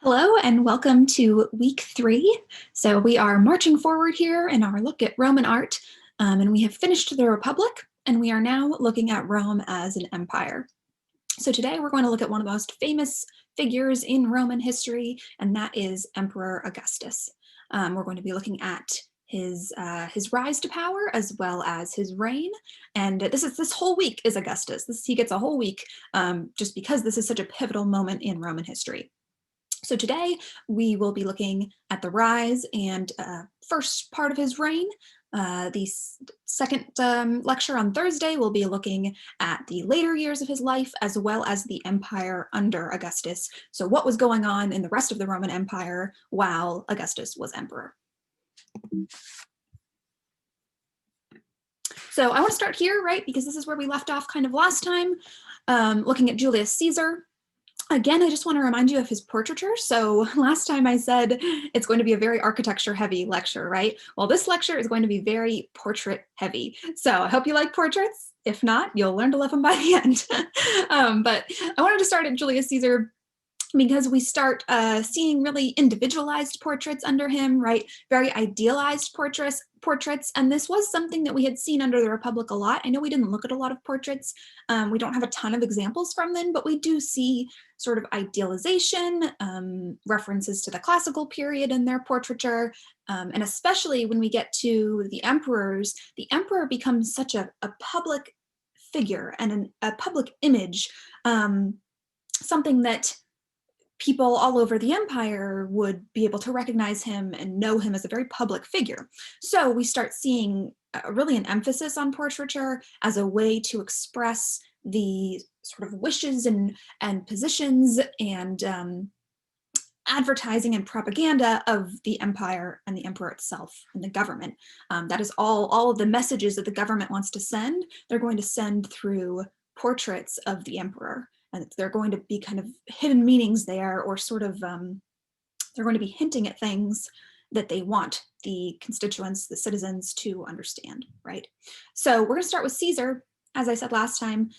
Hello and welcome to week 3. So we are marching forward here in our look at Roman art, and we have finished the Republic, and we are now looking at Rome as an empire. So today we're going to look at one of the most famous figures in Roman history, and that is Emperor Augustus. We're going to be looking at his rise to power as well as his reign, and this whole week is Augustus. He gets a whole week just because this is such a pivotal moment in Roman history. So today we will be looking at the rise and first part of his reign. The second lecture on Thursday will be looking at the later years of his life as well as the empire under Augustus. So what was going on in the rest of the Roman Empire while Augustus was emperor. So I want to start here, right, because this is where we left off kind of last time, looking at Julius Caesar. Again, I just want to remind you of his portraiture. So last time I said it's going to be a very architecture heavy lecture, right? Well, this lecture is going to be very portrait heavy. So I hope you like portraits. If not, you'll learn to love them by the end. But I wanted to start at Julius Caesar because we start seeing really individualized portraits under him, right? Very idealized portraits. And this was something that we had seen under the Republic a lot. I know we didn't look at a lot of portraits. We don't have a ton of examples from them, but we do see sort of idealization, references to the classical period in their portraiture. And especially when we get to the emperors, the emperor becomes such a public figure and a public image, something that people all over the empire would be able to recognize him and know him as a very public figure. So we start seeing really an emphasis on portraiture as a way to express the sort of wishes and positions and advertising and propaganda of the empire and the emperor itself and the government. That is all of the messages that the government wants to send. They're going to send through portraits of the emperor. And they're going to be kind of hidden meanings there, or sort of, they're going to be hinting at things that they want the constituents, the citizens to understand, right? So we're going to start with Caesar. As I said last time,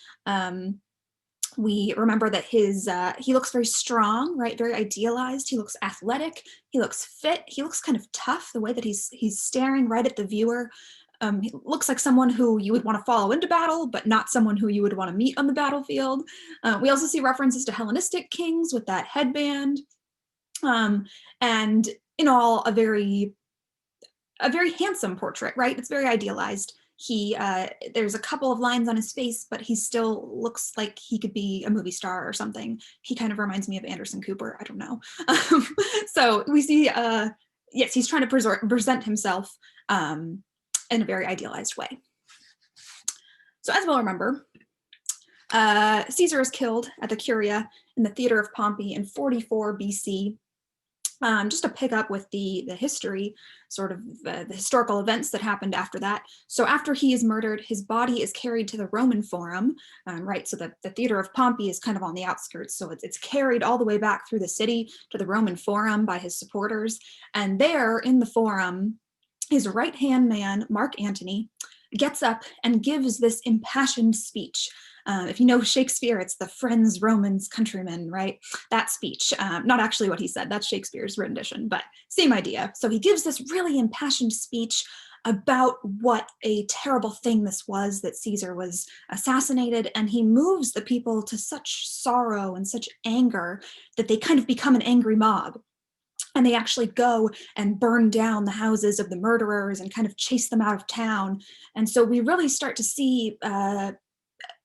we remember that he looks very strong, right? Very idealized. He looks athletic. He looks fit. He looks kind of tough, the way that he's staring right at the viewer. He looks like someone who you would want to follow into battle, but not someone who you would want to meet on the battlefield. We also see references to Hellenistic kings with that headband. And in all, a very handsome portrait, right? It's very idealized. There's a couple of lines on his face, but he still looks like he could be a movie star or something. He kind of reminds me of Anderson Cooper. I don't know. So we see, yes, he's trying to present himself in a very idealized way. So as we'll remember, Caesar is killed at the Curia in the theater of Pompey in 44 BC. Just to pick up with the history, sort of the historical events that happened after that. So after he is murdered, his body is carried to the Roman Forum, right? So the theater of Pompey is kind of on the outskirts. So it's carried all the way back through the city to the Roman Forum by his supporters. And there in the Forum, his right-hand man, Mark Antony, gets up and gives this impassioned speech. If you know Shakespeare, it's the friends, Romans, countrymen, right? That speech, not actually what he said, that's Shakespeare's rendition, but same idea. So he gives this really impassioned speech about what a terrible thing this was, that Caesar was assassinated, and he moves the people to such sorrow and such anger that they kind of become an angry mob. And they actually go and burn down the houses of the murderers and kind of chase them out of town. And so we really start to see,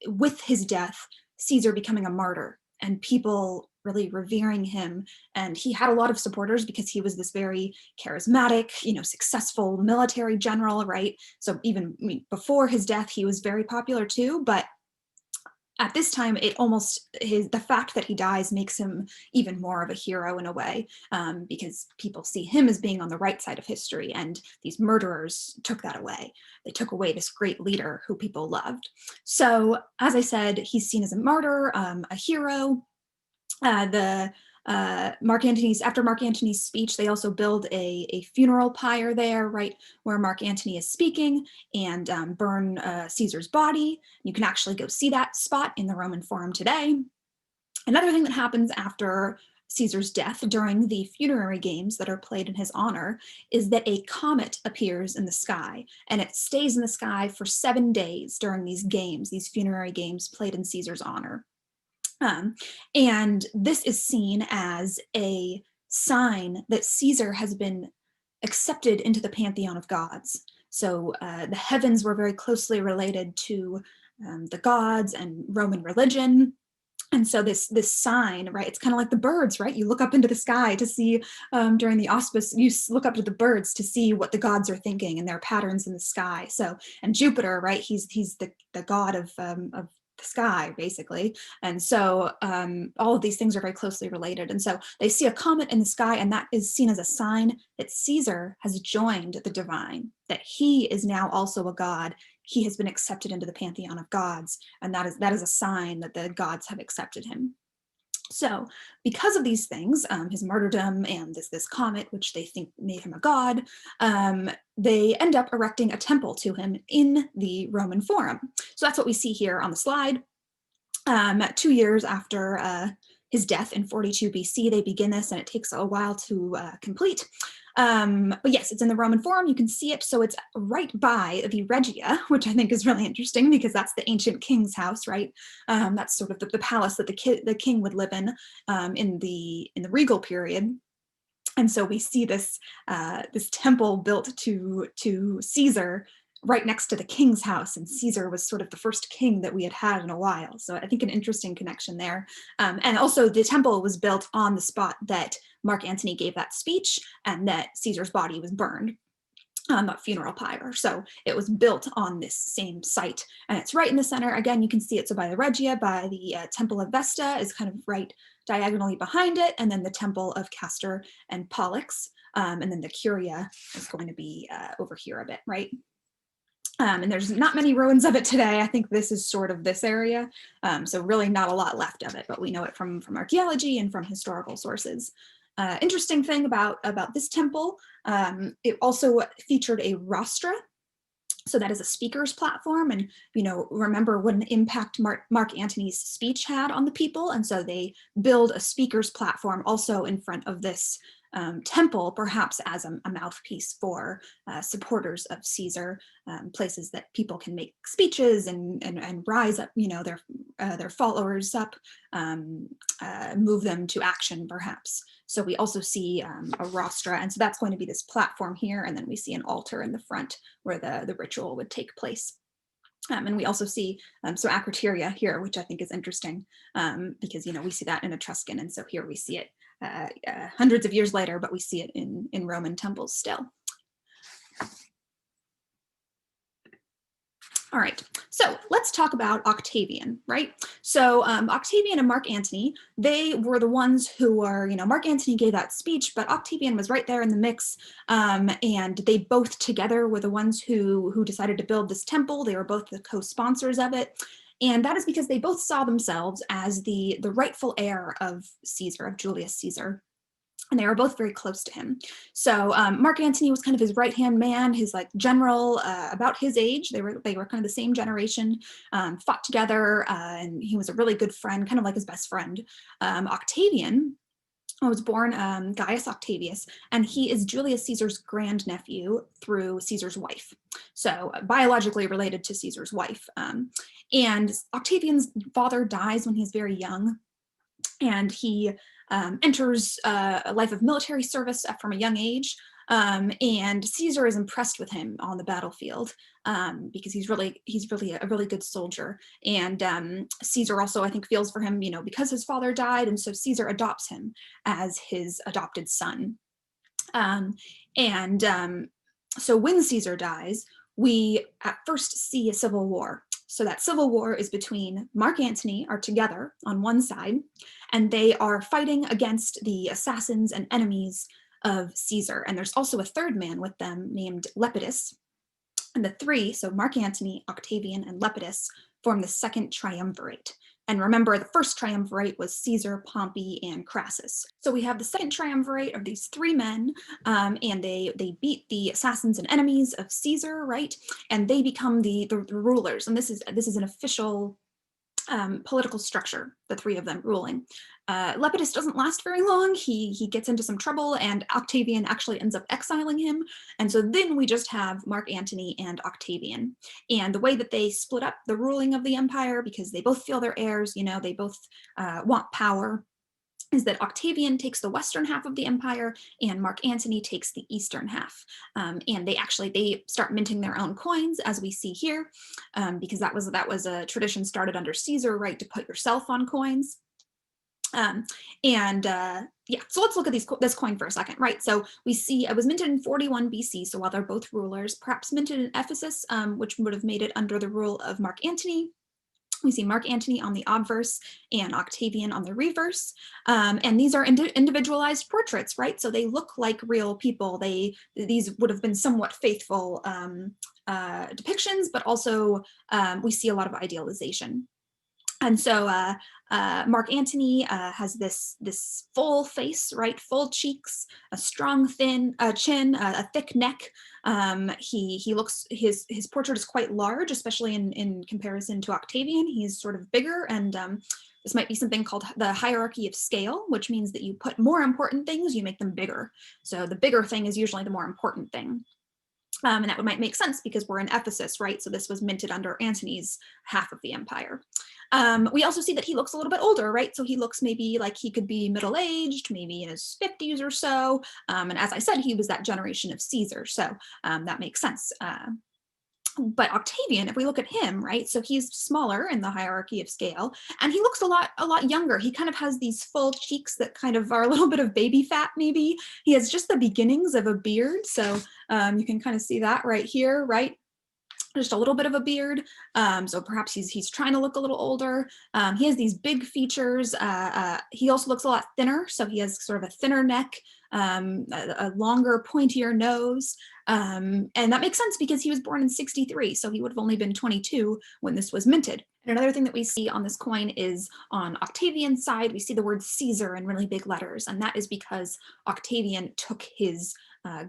with his death, Caesar becoming a martyr and people really revering him. And he had a lot of supporters because he was this very charismatic, successful military general, right? So even before his death, he was very popular too, but at this time, the fact that he dies makes him even more of a hero in a way, because people see him as being on the right side of history, and these murderers took that away. They took away this great leader who people loved. So, as I said, he's seen as a martyr, a hero. After Mark Antony's speech, they also build a funeral pyre there, right, where Mark Antony is speaking, and burn Caesar's body. You can actually go see that spot in the Roman Forum today. Another thing that happens after Caesar's death during the funerary games that are played in his honor is that a comet appears in the sky, and it stays in the sky for 7 days during these games, these funerary games played in Caesar's honor. And this is seen as a sign that Caesar has been accepted into the pantheon of gods. So the heavens were very closely related to the gods and Roman religion. And so this sign, right, it's kind of like the birds, right? You look up into the sky to see, during the auspice, you look up to the birds to see what the gods are thinking and their patterns in the sky. So, and Jupiter, right, he's the god of the sky, basically. And so all of these things are very closely related. And so they see a comet in the sky, and that is seen as a sign that Caesar has joined the divine, that he is now also a god. He has been accepted into the pantheon of gods, and that is a sign that the gods have accepted him. So because of these things, his martyrdom and this comet, which they think made him a god, they end up erecting a temple to him in the Roman Forum. So that's what we see here on the slide. 2 years after his death in 42 BC, they begin this, and it takes a while to complete. But yes, it's in the Roman Forum. You can see it. So it's right by the Regia, which I think is really interesting because that's the ancient king's house, right? That's sort of the palace that the king would live in the regal period. And so we see this temple built to Caesar right next to the king's house, and Caesar was sort of the first king that we had in a while. So I think an interesting connection there. And also the temple was built on the spot that Mark Antony gave that speech and that Caesar's body was burned on that funeral pyre. So it was built on this same site, and it's right in the center. Again, you can see it. So by the Regia, by the Temple of Vesta is kind of right diagonally behind it, and then the Temple of Castor and Pollux, and then the Curia is going to be over here a bit, right? And there's not many ruins of it today. I think this is sort of this area. So really not a lot left of it, but we know it from archaeology and from historical sources. Interesting thing about this temple, it also featured a rostra. So that is a speaker's platform. And, remember what an impact Mark Antony's speech had on the people. And so they build a speaker's platform also in front of this temple, perhaps as a mouthpiece for supporters of Caesar, places that people can make speeches and rise up, their followers up, move them to action, perhaps. So we also see a rostra, and so that's going to be this platform here, and then we see an altar in the front where the ritual would take place. And we also see some acroteria here, which I think is interesting because, we see that in Etruscan, and so here we see it hundreds of years later, but we see it in Roman temples still. All right, so let's talk about Octavian, right? So Octavian and Mark Antony, they were the ones who were, Mark Antony gave that speech, but Octavian was right there in the mix, and they both together were the ones who decided to build this temple. They were both the co-sponsors of it. And that is because they both saw themselves as the rightful heir of Caesar, of Julius Caesar. And they were both very close to him. So Mark Antony was kind of his right-hand man, his general about his age. They were kind of the same generation, fought together, and he was a really good friend, kind of like his best friend. Octavian was born Gaius Octavius, and he is Julius Caesar's grandnephew through Caesar's wife. So biologically related to Caesar's wife. And Octavian's father dies when he's very young, and he enters a life of military service from a young age, and Caesar is impressed with him on the battlefield because he's really a really good soldier. And Caesar also, I think, feels for him, because his father died, and so Caesar adopts him as his adopted son. So when Caesar dies, we at first see a civil war. So that civil war is between Mark Antony are together on one side, and they are fighting against the assassins and enemies of Caesar. And there's also a third man with them named Lepidus. And the three, so Mark Antony, Octavian, and Lepidus, form the second triumvirate. And remember, the first triumvirate was Caesar, Pompey, and Crassus. So we have the second triumvirate of these three men, and they beat the assassins and enemies of Caesar, right? And they become the rulers. And this is an official political structure, the three of them ruling. Lepidus doesn't last very long. He gets into some trouble, and Octavian actually ends up exiling him. And so then we just have Mark Antony and Octavian. And the way that they split up the ruling of the empire, because they both feel they're heirs, they both want power, is that Octavian takes the western half of the empire and Mark Antony takes the eastern half. And they start minting their own coins, as we see here, because that was a tradition started under Caesar, right, to put yourself on coins. Yeah, so let's look at this coin for a second, right? So we see it was minted in 41 BC, so while they're both rulers, perhaps minted in Ephesus, which would have made it under the rule of Mark Antony. We see Mark Antony on the obverse and Octavian on the reverse. And these are individualized portraits, right? So they look like real people. These would have been somewhat faithful depictions, but also we see a lot of idealization. And so Mark Antony has this full face, right? Full cheeks, a strong, thin chin, a thick neck. He looks, his portrait is quite large, especially in comparison to Octavian. He's sort of bigger, and this might be something called the hierarchy of scale, which means that you put more important things, you make them bigger. So the bigger thing is usually the more important thing. And that might make sense because we're in Ephesus, right? So this was minted under Antony's half of the empire. We also see that he looks a little bit older, right? So he looks maybe like he could be middle-aged, maybe in his 50s or so. And as I said, he was that generation of Caesar, so that makes sense. But Octavian, if we look at him, right, so he's smaller in the hierarchy of scale, and he looks a lot younger. He kind of has these full cheeks that kind of are a little bit of baby fat, maybe. He has just the beginnings of a beard, so you can kind of see that right here, right? Just a little bit of a beard, so perhaps he's trying to look a little older. He has these big features. He also looks a lot thinner, so he has sort of a thinner neck, a longer, pointier nose, and that makes sense because he was born in 63, so he would have only been 22 when this was minted. And another thing that we see on this coin is on Octavian's side, we see the word Caesar in really big letters, and that is because Octavian took his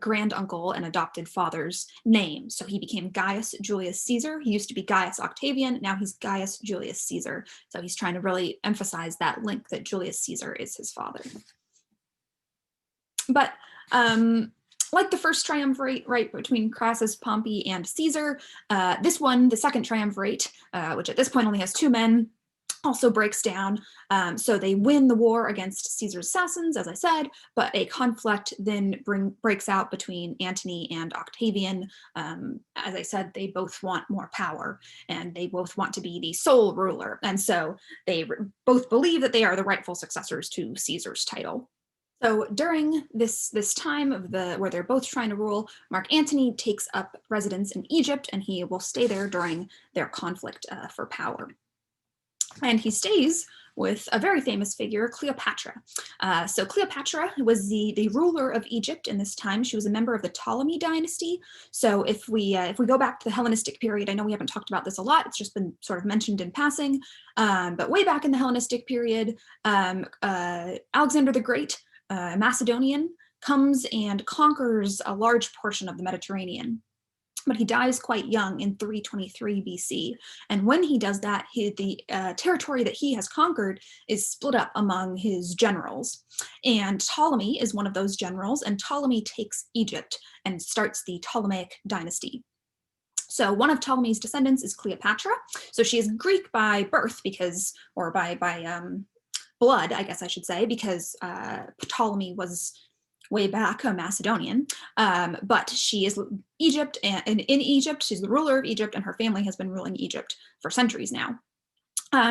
grand uncle and adopted father's name. So he became Gaius Julius Caesar. He used to be Gaius Octavian. Now he's Gaius Julius Caesar. So he's trying to really emphasize that link that Julius Caesar is his father. But like the first triumvirate, right, between Crassus, Pompey, and Caesar, this one, the second triumvirate, which at this point only has 2 men, also breaks down. So they win the war against Caesar's assassins, as I said, but a conflict then breaks out between Antony and Octavian. As I said, they both want more power, and they both want to be the sole ruler. And so they both believe that they are the rightful successors to Caesar's title. So during this time of where they're both trying to rule, Mark Antony takes up residence in Egypt, and he will stay there during their conflict for power. And he stays with a very famous figure, Cleopatra. So Cleopatra was the ruler of Egypt in this time. She was a member of the Ptolemy dynasty. So if we go back to the Hellenistic period, I know we haven't talked about this a lot, it's just been sort of mentioned in passing, but way back in the Hellenistic period, Alexander the Great, Macedonian, comes and conquers a large portion of the Mediterranean. But he dies quite young in 323 BC. And when he does that, the territory that he has conquered is split up among his generals. And Ptolemy is one of those generals, and Ptolemy takes Egypt and starts the Ptolemaic dynasty. So one of Ptolemy's descendants is Cleopatra. So she is Greek by birth or by blood, I guess I should say, because Ptolemy was way back a Macedonian, but she is Egypt, and in Egypt, she's the ruler of Egypt, and her family has been ruling Egypt for centuries now.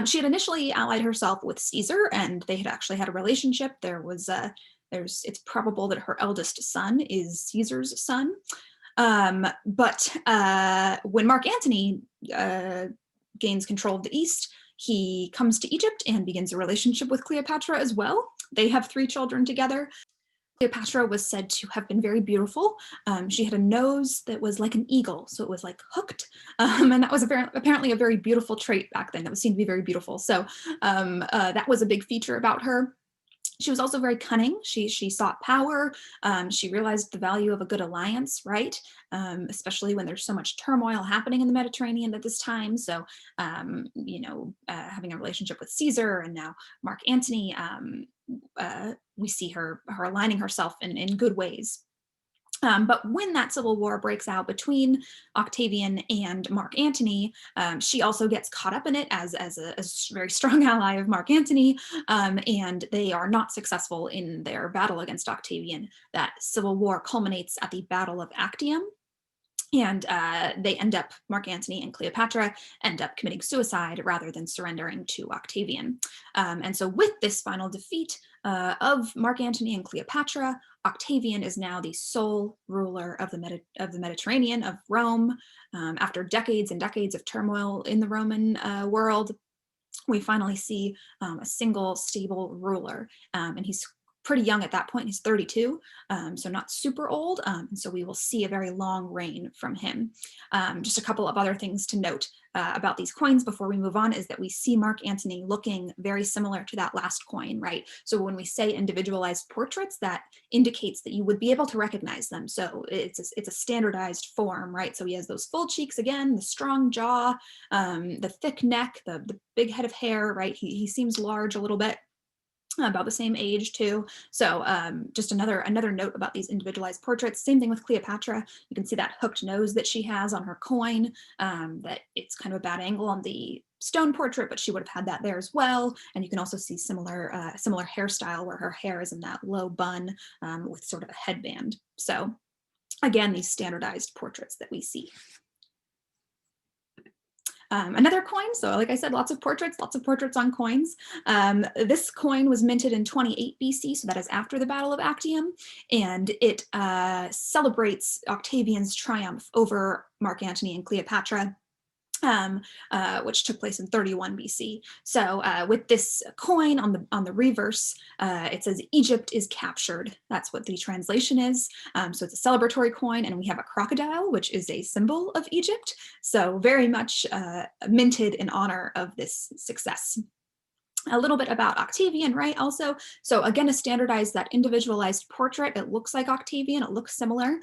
She had initially allied herself with Caesar, and they had actually had a relationship. It's probable that her eldest son is Caesar's son. But when Mark Antony gains control of the East, he comes to Egypt and begins a relationship with Cleopatra as well. They have 3 children together. Cleopatra was said to have been very beautiful. She had a nose that was like an eagle, so it was like hooked, and that was apparently a very beautiful trait back then. That was seen to be very beautiful. So that was a big feature about her. She was also very cunning. She sought power. She realized the value of a good alliance, right? Especially when there's so much turmoil happening in the Mediterranean at this time. So, having a relationship with Caesar and now Mark Antony, we see her aligning herself in good ways. But when that civil war breaks out between Octavian and Mark Antony, she also gets caught up in it as a very strong ally of Mark Antony, and they are not successful in their battle against Octavian. That civil war culminates at the Battle of Actium, and Mark Antony and Cleopatra end up committing suicide rather than surrendering to Octavian. And so with this final defeat of Mark Antony and Cleopatra, Octavian is now the sole ruler of the Mediterranean, of Rome. After decades and decades of turmoil in the Roman world, we finally see a single stable ruler, and he's pretty young at that point. He's 32, so not super old. And so we will see a very long reign from him. Just a couple of other things to note about these coins before we move on is that we see Mark Antony looking very similar to that last coin, right? So when we say individualized portraits, that indicates that you would be able to recognize them. So it's a standardized form, right? So he has those full cheeks again, the strong jaw, the thick neck, the big head of hair, right? He seems large a little bit. About the same age too. So just another note about these individualized portraits. Same thing with Cleopatra. You can see that hooked nose that she has on her coin, that it's kind of a bad angle on the stone portrait, but she would have had that there as well. And you can also see similar hairstyle where her hair is in that low bun with sort of a headband. So again, these standardized portraits that we see. Another coin, so like I said, lots of portraits on coins. This coin was minted in 28 BC, so that is after the Battle of Actium, and it celebrates Octavian's triumph over Mark Antony and Cleopatra, which took place in 31 BC. So with this coin on the reverse, it says Egypt is captured. That's what the translation is. So it's a celebratory coin, and we have a crocodile, which is a symbol of Egypt. So very much minted in honor of this success. A little bit about Octavian, right? Also, so again, a standardized, that individualized portrait. It looks like Octavian. It looks similar.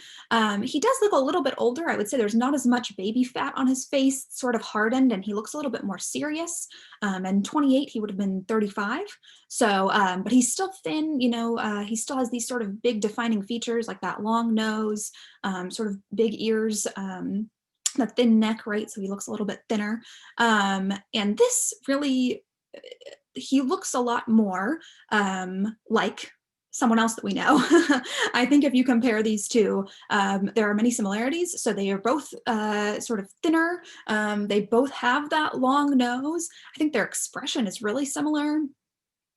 He does look a little bit older. I would say there's not as much baby fat on his face, sort of hardened, and he looks a little bit more serious. And 28, he would have been 35. So, but he's still thin. He still has these sort of big defining features like that long nose, sort of big ears. The thin neck, right? So he looks a little bit thinner. And this really, he looks a lot more like someone else that we know. I think if you compare these two, there are many similarities. So they are both sort of thinner. They both have that long nose. I think their expression is really similar.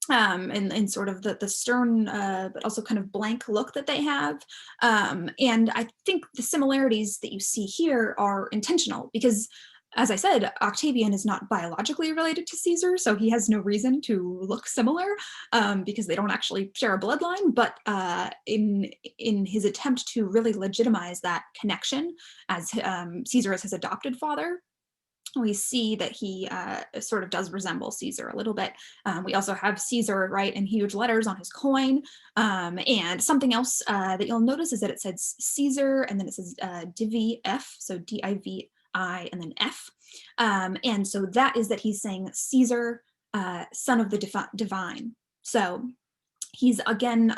And sort of the stern, but also kind of blank look that they have. And I think the similarities that you see here are intentional because, as I said, Octavian is not biologically related to Caesar, so he has no reason to look similar because they don't actually share a bloodline. But in his attempt to really legitimize that connection, as Caesar is his adopted father, we see that he sort of does resemble Caesar a little bit. We also have Caesar, right, in huge letters on his coin. And something else that you'll notice is that it says Caesar, and then it says Divi F, so D-I-V I and then F. And so that is that he's saying Caesar, son of the divine. So he's again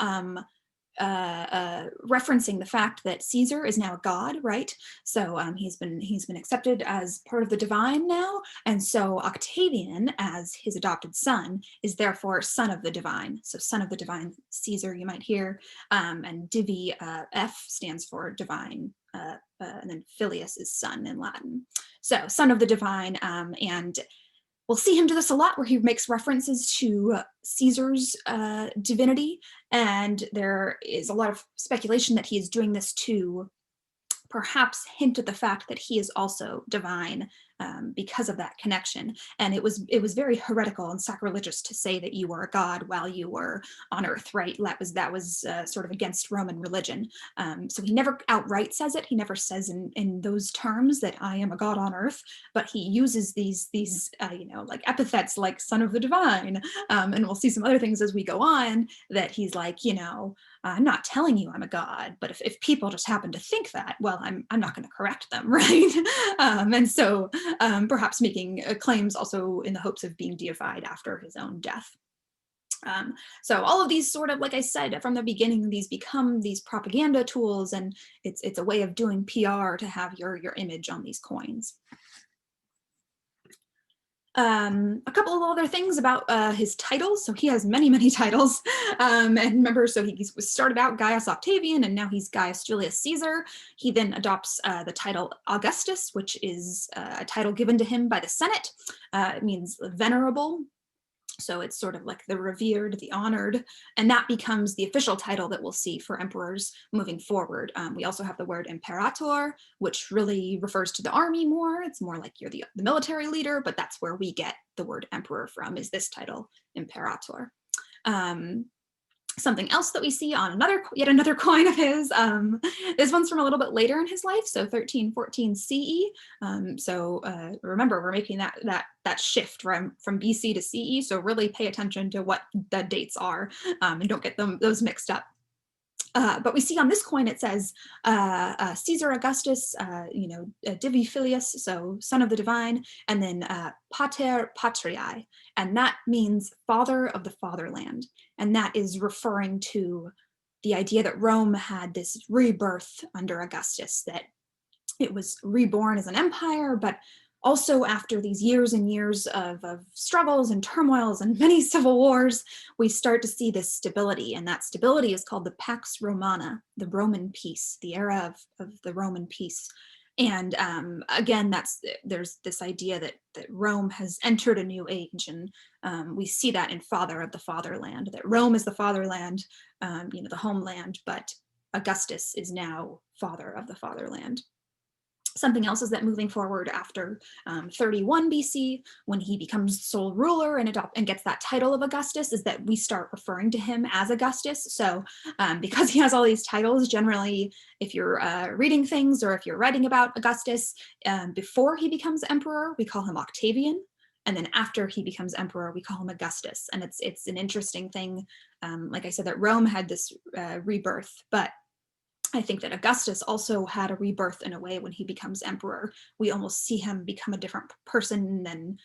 referencing the fact that Caesar is now a god, right? So he's been accepted as part of the divine now, and so Octavian, as his adopted son, is therefore son of the divine. So son of the divine Caesar, you might hear, and Divi F stands for divine. And then filius is son in Latin. So son of the divine, and we'll see him do this a lot where he makes references to Caesar's divinity, and there is a lot of speculation that he is doing this to perhaps hint at the fact that he is also divine because of that connection. And it was very heretical and sacrilegious to say that you were a god while you were on earth, right? That was sort of against Roman religion. So he never outright says it. He never says in those terms that I am a god on earth, but he uses these like epithets like son of the divine. And we'll see some other things as we go on that he's like, I'm not telling you I'm a god, but if people just happen to think that, well, I'm not going to correct them, right? And so perhaps making claims also in the hopes of being deified after his own death. So all of these sort of, like I said, from the beginning, these become these propaganda tools, and it's a way of doing PR to have your image on these coins. A couple of other things about his titles. So he has many titles. And remember, so he started out Gaius Octavian, and now he's Gaius Julius Caesar. He then adopts the title Augustus, which is a title given to him by the Senate. It means venerable. So it's sort of like the revered, the honored, and that becomes the official title that we'll see for emperors moving forward. We also have the word imperator, which really refers to the army more. It's more like you're the military leader, but that's where we get the word emperor from, is this title, imperator. Something else that we see on yet another coin of his. This one's from a little bit later in his life, so 1314 CE. Remember, we're making that shift from BC to CE, so really pay attention to what the dates are, and don't get those mixed up. But we see on this coin, it says Caesar Augustus, Divi Filius, so son of the divine, and then Pater Patriae, and that means father of the fatherland. And that is referring to the idea that Rome had this rebirth under Augustus, that it was reborn as an empire, but also after these years and years of struggles and turmoils and many civil wars, we start to see this stability, and that stability is called the Pax Romana, the Roman peace, the era of the Roman peace. And again, there's this idea that Rome has entered a new age, and we see that in father of the fatherland, that Rome is the fatherland, the homeland, but Augustus is now father of the fatherland. Something else is that moving forward after 31 BC, when he becomes sole ruler and gets that title of Augustus, is that we start referring to him as Augustus. So because he has all these titles, generally, if you're reading things or if you're writing about Augustus, before he becomes emperor, we call him Octavian. And then after he becomes emperor, we call him Augustus. And it's an interesting thing, like I said, that Rome had this rebirth, but I think that Augustus also had a rebirth in a way when he becomes emperor. We almost see him become a different person, and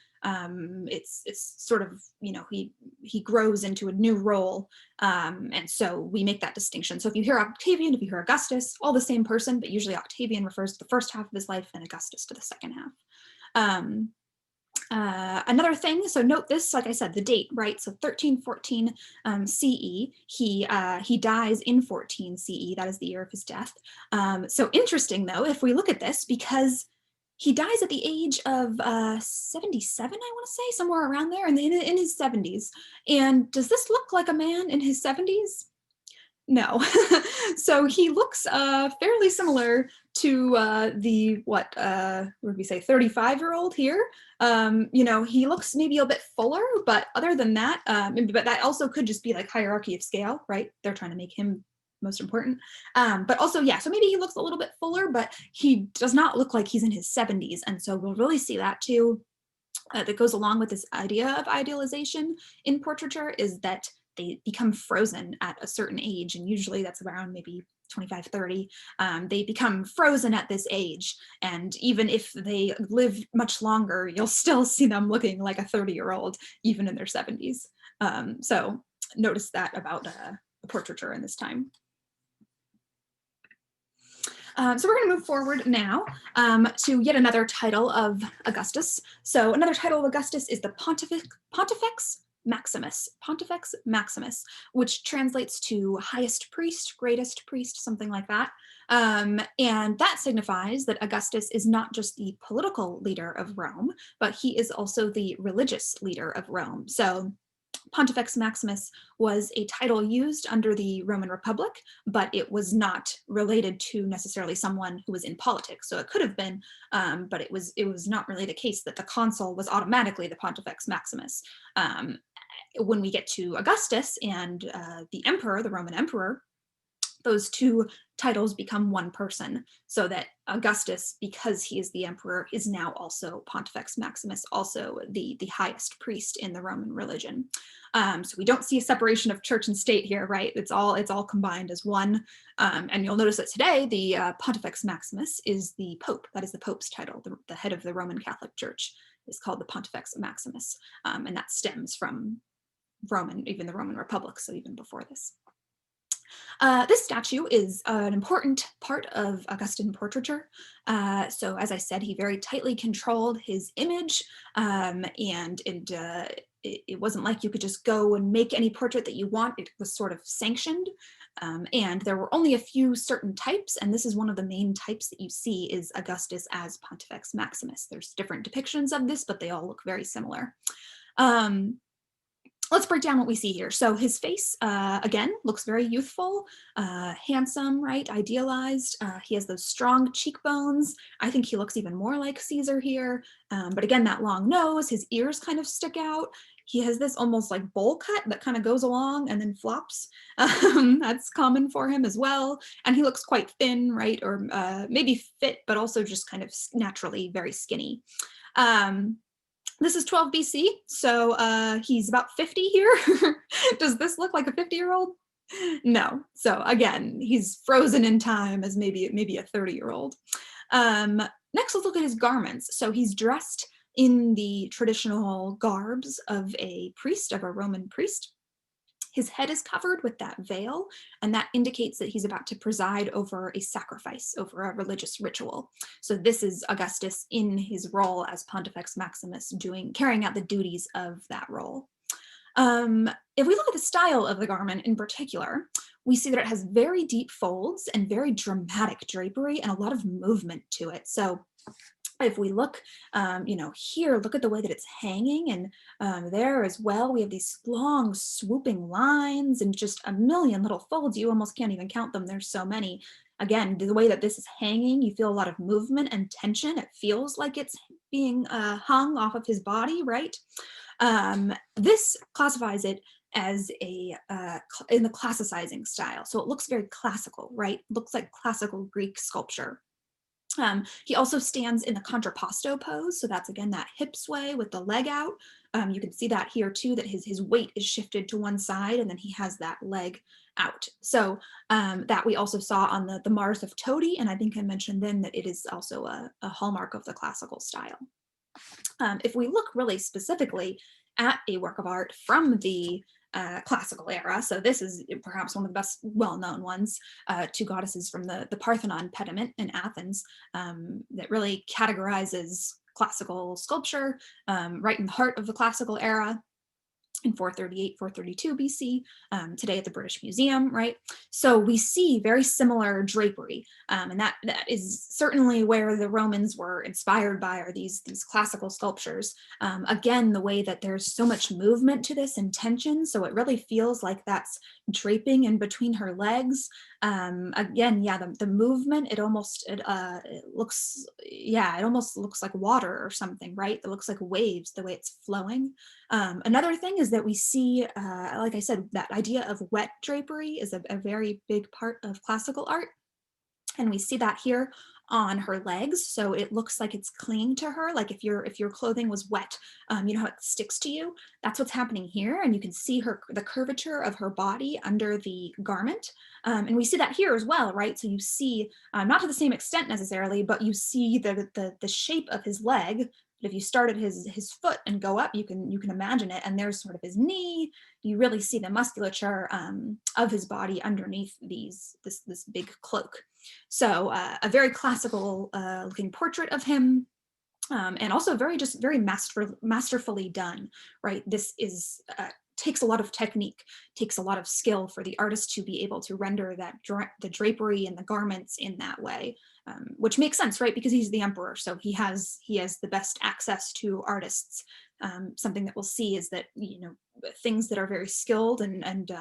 it's sort of, he grows into a new role. And so we make that distinction. So if you hear Octavian, if you hear Augustus, all the same person, but usually Octavian refers to the first half of his life and Augustus to the second half. Another thing, so note this, like I said, the date, right? So 1314 CE, he dies in 14 CE, that is the year of his death. So interesting though, if we look at this, because he dies at the age of 77, I want to say, somewhere around there, in his 70s. And does this look like a man in his 70s? No. So he looks fairly similar to what would we say, 35-year-old here. He looks maybe a bit fuller, but other than that, but that also could just be like hierarchy of scale, right? They're trying to make him most important. But also, yeah, so maybe he looks a little bit fuller, but he does not look like he's in his 70s. And so we'll really see that too. That goes along with this idea of idealization in portraiture, is that they become frozen at a certain age, and usually that's around maybe 25, 30. They become frozen at this age, and even if they live much longer, you'll still see them looking like a 30-year-old, even in their 70s. So notice that about portraiture in this time. So we're going to move forward now to yet another title of Augustus. So another title of Augustus is the Pontifex Maximus, which translates to highest priest, greatest priest, something like that. And that signifies that Augustus is not just the political leader of Rome, but he is also the religious leader of Rome. So Pontifex Maximus was a title used under the Roman Republic, but it was not related to necessarily someone who was in politics. So it could have been, but it was not really the case that the consul was automatically the Pontifex Maximus. When we get to Augustus and the emperor, the Roman emperor, those two titles become one person, so that Augustus, because he is the emperor, is now also Pontifex Maximus, also the highest priest in the Roman religion. So we don't see a separation of church and state here, right? It's all combined as one. And you'll notice that today the Pontifex Maximus is the Pope. That is the Pope's title. The head of the Roman Catholic Church is called the Pontifex Maximus, and that stems from even the Roman Republic, so even before this. This statue is an important part of Augustan portraiture. So as I said, he very tightly controlled his image, and it wasn't like you could just go and make any portrait that you want. It was sort of sanctioned, and there were only a few certain types, and this is one of the main types that you see is Augustus as Pontifex Maximus. There's different depictions of this, but they all look very similar. Let's break down what we see here. So his face, again, looks very youthful, handsome, right? Idealized. He has those strong cheekbones. I think he looks even more like Caesar here. But again, that long nose, his ears kind of stick out. He has this almost like bowl cut that kind of goes along and then flops. That's common for him as well. And he looks quite thin, right? Or maybe fit, but also just kind of naturally very skinny. This is 12 BC, so he's about 50 here. Does this look like a 50-year-old? No. So again, he's frozen in time as maybe a 30-year-old. Next, let's look at his garments. So he's dressed in the traditional garbs of a priest, of a Roman priest. His head is covered with that veil, and that indicates that he's about to preside over a sacrifice, over a religious ritual. So this is Augustus in his role as Pontifex Maximus carrying out the duties of that role. If we look at the style of the garment in particular, we see that it has very deep folds and very dramatic drapery and a lot of movement to it. So if we look, here, look at the way that it's hanging, and there as well, we have these long swooping lines and just a million little folds. You almost can't even count them. There's so many. Again, the way that this is hanging, you feel a lot of movement and tension. It feels like it's being hung off of his body, right? This classifies it as in the classicizing style. So it looks very classical, right? Looks like classical Greek sculpture. He also stands in the contrapposto pose. So that's, again, that hip sway with the leg out. You can see that here too, that his weight is shifted to one side and then he has that leg out. So that we also saw on the Mars of Todi. And I think I mentioned then that it is also a hallmark of the classical style. If we look really specifically at a work of art from the classical era. So this is perhaps one of the best well-known ones, two goddesses from the Parthenon pediment in Athens, that really categorizes classical sculpture right in the heart of the classical era in 438, 432 BC, today at the British Museum, right? So we see very similar drapery, and that is certainly where the Romans were inspired by, are these classical sculptures. Again, the way that there's so much movement to this and tension, so it really feels like that's draping in between her legs. Again, yeah, the movement, it almost looks like water or something, right? It looks like waves, the way it's flowing. Another thing is that we see, like I said, that idea of wet drapery is a very big part of classical art. And we see that here on her legs. So it looks like it's clinging to her. Like if your clothing was wet, you know how it sticks to you? That's what's happening here. And you can see the curvature of her body under the garment. And we see that here as well, right? So you see, not to the same extent necessarily, but you see the shape of his leg. But if you start at his foot and go up, you can imagine it. And there's sort of his knee. You really see the musculature of his body underneath this big cloak. So a very classical looking portrait of him, and also very masterfully done, right? This is takes a lot of technique, takes a lot of skill for the artist to be able to render that the drapery and the garments in that way, which makes sense, right? Because he's the emperor, so he has the best access to artists something that we'll see is that, things that are very skilled and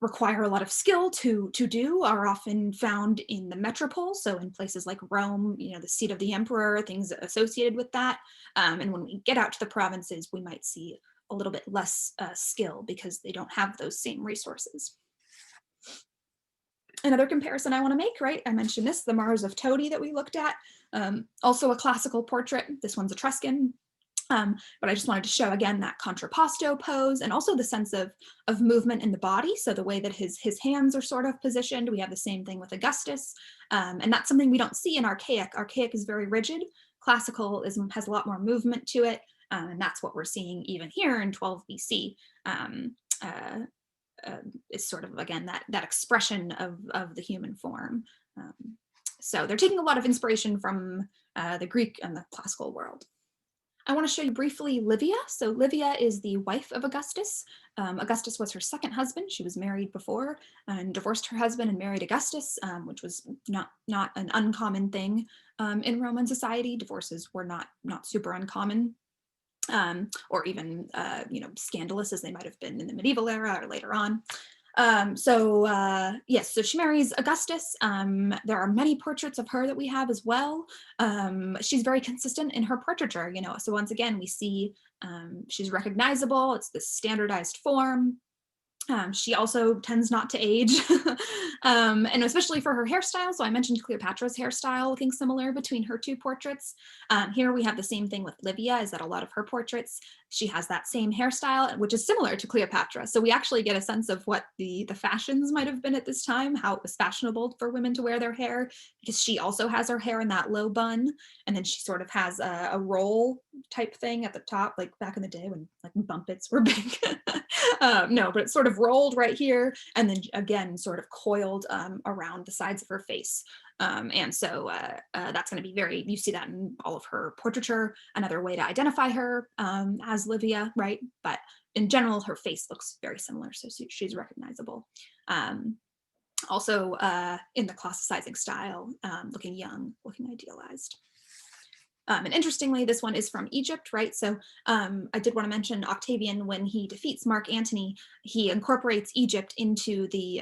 require a lot of skill to do are often found in the metropole. So in places like Rome, the seat of the emperor, things associated with that. And when we get out to the provinces, we might see a little bit less skill because they don't have those same resources. Another comparison I want to make, right? I mentioned this, the Mars of Todi that we looked at, also a classical portrait. This one's Etruscan. But I just wanted to show again that contrapposto pose and also the sense of movement in the body. So the way that his hands are sort of positioned, we have the same thing with Augustus. And that's something we don't see in archaic. Archaic is very rigid. Classicalism has a lot more movement to it. And that's what we're seeing even here in 12 BC. Is sort of, again, that expression of the human form. So they're taking a lot of inspiration from the Greek and the classical world. I want to show you briefly Livia. So Livia is the wife of Augustus. Augustus was her second husband. She was married before and divorced her husband and married Augustus, which was not an uncommon thing in Roman society. Divorces were not super uncommon. Or even scandalous as they might have been in the medieval era or later on. Yes, so she marries Augustus. There are many portraits of her that we have as well. She's very consistent in her portraiture, so once again, we see she's recognizable. It's this standardized form. She also tends not to age, and especially for her hairstyle. So I mentioned Cleopatra's hairstyle looking similar between her two portraits. Here we have the same thing with Livia, is that a lot of her portraits, she has that same hairstyle, which is similar to Cleopatra. So we actually get a sense of what the fashions might have been at this time, how it was fashionable for women to wear their hair, because she also has her hair in that low bun, and then she sort of has a roll type thing at the top, like back in the day when like bumpets were big. No, but it's sort of rolled right here, and then again sort of coiled around the sides of her face. And so that's going to be you see that in all of her portraiture, another way to identify her as Livia, right? But in general, her face looks very similar, so she's recognizable. Also in the classicizing style, looking young, looking idealized. And interestingly, this one is from Egypt, right? So I did want to mention Octavian, when he defeats Mark Antony, he incorporates Egypt into the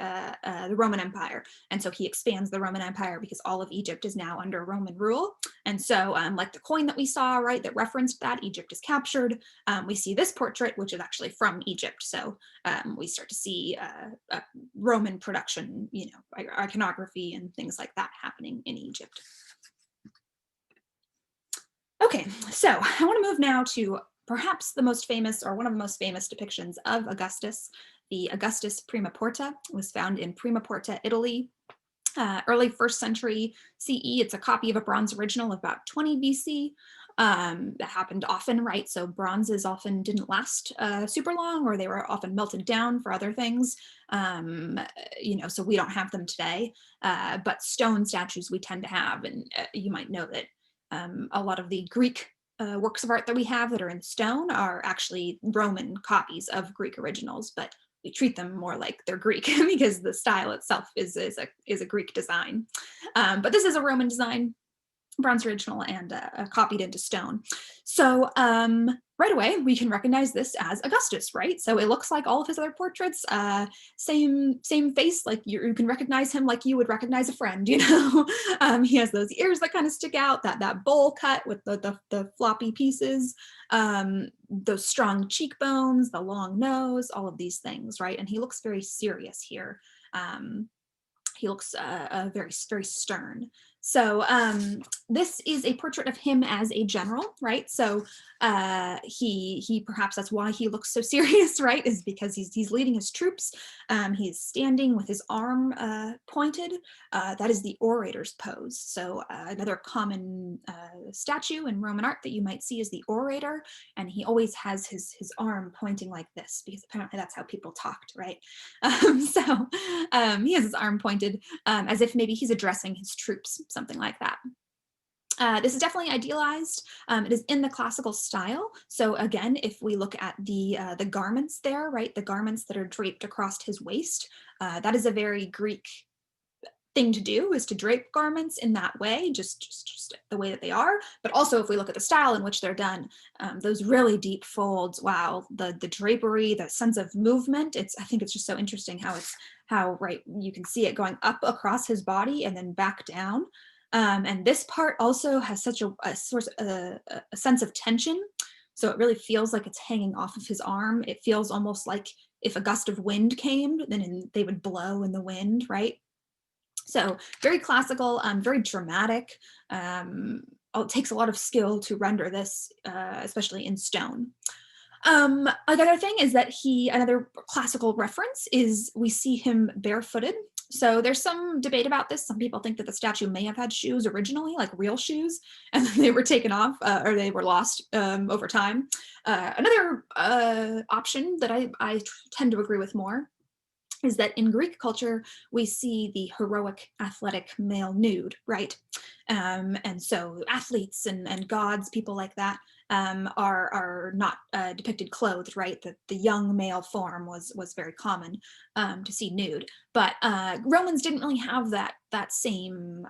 Roman Empire. And so he expands the Roman Empire because all of Egypt is now under Roman rule. And so like the coin that we saw, right, that referenced that, Egypt is captured. We see this portrait, which is actually from Egypt. So we start to see Roman production, iconography and things like that happening in Egypt. Okay, so I want to move now to perhaps the most famous, or one of the most famous depictions of Augustus. The Augustus Prima Porta was found in Prima Porta, Italy, early 1st century CE. It's a copy of a bronze original of about 20 BC. That happened often, right? So bronzes often didn't last super long, or they were often melted down for other things. So we don't have them today, but stone statues we tend to have, and you might know that a lot of the Greek works of art that we have that are in stone are actually Roman copies of Greek originals, but we treat them more like they're Greek because the style itself is a Greek design. But this is a Roman design, bronze original, and copied into stone. So right away, we can recognize this as Augustus, right? So it looks like all of his other portraits, same face, like you can recognize him like you would recognize a friend, He has those ears that kind of stick out, that bowl cut with the floppy pieces, those strong cheekbones, the long nose, all of these things, right? And he looks very serious here. He looks very, very stern. So this is a portrait of him as a general, right? So he perhaps that's why he looks so serious, right? Is because he's leading his troops. He's standing with his arm pointed. That is the orator's pose. So another common statue in Roman art that you might see is the orator, and he always has his arm pointing like this because apparently that's how people talked, right? So he has his arm pointed as if maybe he's addressing his troops, something like that. This is definitely idealized. It is in the classical style. So again, if we look at the garments there, right, the garments that are draped across his waist, that is a very Greek thing to do is to drape garments in that way, just the way that they are. But also, if we look at the style in which they're done, those really deep folds, wow, the drapery, the sense of movement, I think it's just so interesting how right, you can see it going up across his body and then back down. And this part also has such a sense of tension. So it really feels like it's hanging off of his arm. It feels almost like if a gust of wind came, then they would blow in the wind, right? So very classical, very dramatic. It takes a lot of skill to render this, especially in stone. Another thing is that another classical reference is we see him barefooted. So there's some debate about this. Some people think that the statue may have had shoes originally, like real shoes, and then they were taken off or they were lost over time. Another option that I tend to agree with more is that in Greek culture, we see the heroic athletic male nude, right? And so athletes and gods, people like that, are not depicted clothed, right? The young male form was very common to see nude, but Romans didn't really have that same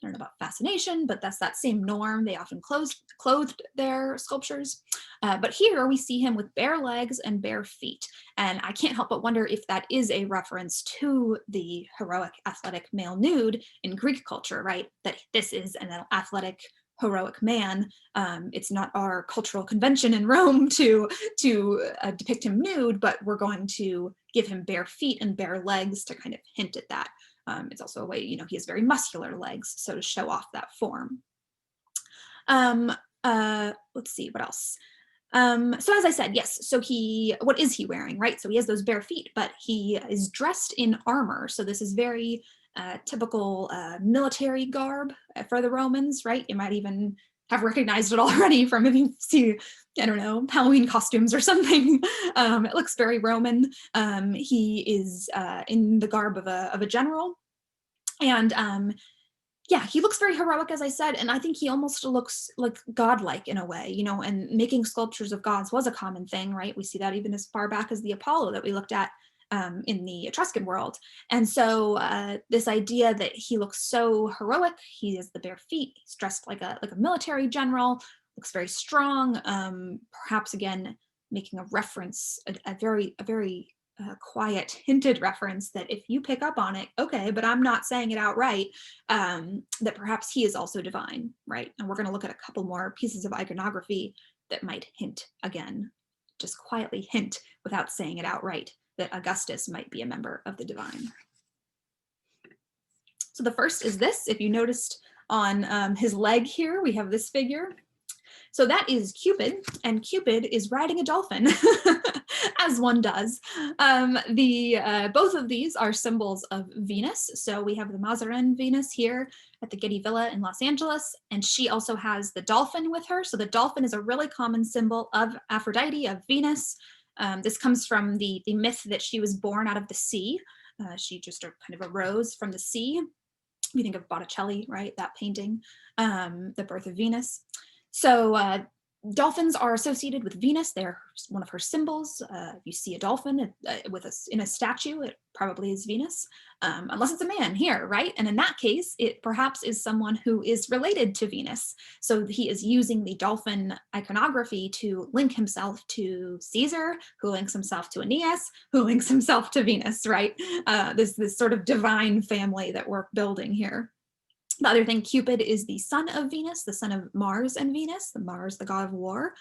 I don't know about fascination, but that's that same norm. They often clothed their sculptures. But here we see him with bare legs and bare feet. And I can't help but wonder if that is a reference to the heroic athletic male nude in Greek culture, right? That this is an athletic heroic man. It's not our cultural convention in Rome to depict him nude, but we're going to give him bare feet and bare legs to kind of hint at that. It's also a way, he has very muscular legs, so to show off that form. Let's see, what else? So as I said, yes, so what is he wearing, right? So he has those bare feet, but he is dressed in armor. So this is very typical military garb for the Romans, right? You might even have recognized it already from if you see, I don't know, Halloween costumes or something. It looks very Roman. He is in the garb of a general. And yeah, he looks very heroic, as I said, and I think he almost looks like godlike in a way, and making sculptures of gods was a common thing, right? We see that even as far back as the Apollo that we looked at in the Etruscan world. And so this idea that he looks so heroic, he has the bare feet, he's dressed like a military general, looks very strong, perhaps again making a reference, a very quiet hinted reference that if you pick up on it, okay, but I'm not saying it outright, that perhaps he is also divine, right? And we're going to look at a couple more pieces of iconography that might hint again, just quietly hint without saying it outright, that Augustus might be a member of the divine. So the first is this. If you noticed on his leg here, we have this figure. So that is Cupid, and Cupid is riding a dolphin, as one does. Both of these are symbols of Venus. So we have the Mazarin Venus here at the Getty Villa in Los Angeles, and she also has the dolphin with her. So the dolphin is a really common symbol of Aphrodite, of Venus. This comes from the myth that she was born out of the sea. She just kind of arose from the sea. We think of Botticelli, right? That painting, The Birth of Venus. So dolphins are associated with Venus. They're one of her symbols. If you see a dolphin in a statue, it probably is Venus, unless it's a man here, right? And in that case, it perhaps is someone who is related to Venus. So he is using the dolphin iconography to link himself to Caesar, who links himself to Aeneas, who links himself to Venus, right? This sort of divine family that we're building here. The other thing, Cupid is the son of Venus, the son of Mars and Venus, Mars, the god of war.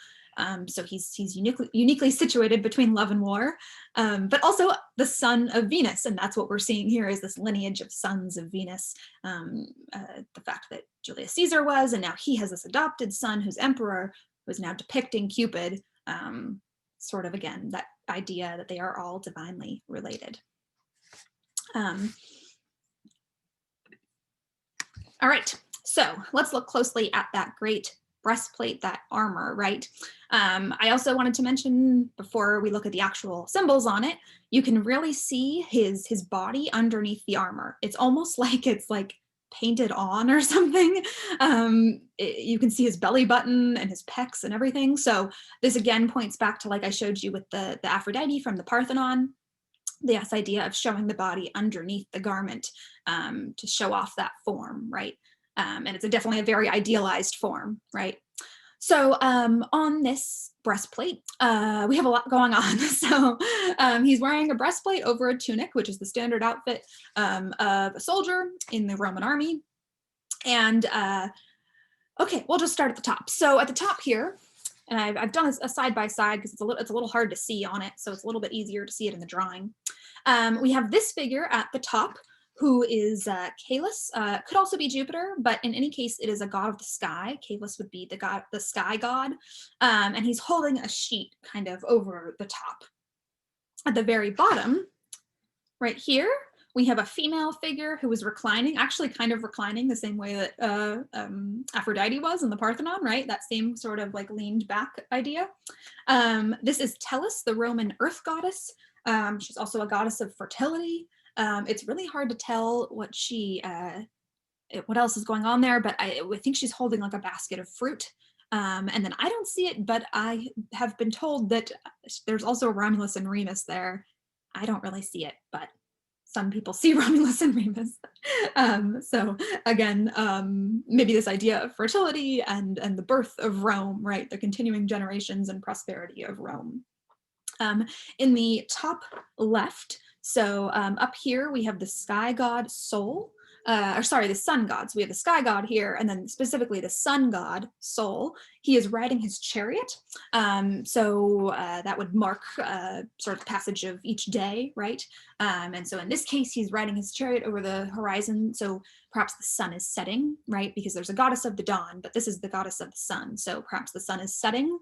So he's uniquely situated between love and war, but also the son of Venus. And that's what we're seeing here is this lineage of sons of Venus. The fact that Julius Caesar was, and now he has this adopted son who's emperor, who is now depicting Cupid, sort of, again, that idea that they are all divinely related. All right, so let's look closely at that great breastplate, that armor, right? I also wanted to mention, before we look at the actual symbols on it, you can really see his body underneath the armor. It's almost like it's like painted on or something. You can see his belly button and his pecs and everything. So this again points back to, like I showed you with the Aphrodite from the Parthenon, this idea of showing the body underneath the garment to show off that form, right? And it's definitely a very idealized form, right? So on this breastplate, we have a lot going on. So he's wearing a breastplate over a tunic, which is the standard outfit of a soldier in the Roman army. And okay, we'll just start at the top. So at the top here, and I've done a side by side because it's a little hard to see on it, so it's a little bit easier to see it in the drawing. We have this figure at the top, who is Caelus. Could also be Jupiter, but in any case, it is a god of the sky. Caelus would be the sky god, and he's holding a sheet kind of over the top. At the very bottom, right here, we have a female figure who is reclining, actually kind of reclining the same way that Aphrodite was in the Parthenon, right? That same sort of like leaned back idea. This is Tellus, the Roman earth goddess. She's also a goddess of fertility. It's really hard to tell what else is going on there, but I think she's holding like a basket of fruit. And then I don't see it, but I have been told that there's also Romulus and Remus there. I don't really see it, but some people see Romulus and Remus. So again, maybe this idea of fertility and the birth of Rome, right? The continuing generations and prosperity of Rome. In the top left, so up here we have the sky god Sol, the sun god. So we have the sky god here, and then specifically the sun god Sol. He is riding his chariot. That would mark sort of passage of each day, right? And so in this case, he's riding his chariot over the horizon. So perhaps the sun is setting, right? Because there's a goddess of the dawn, but this is the goddess of the sun. So perhaps the sun is setting.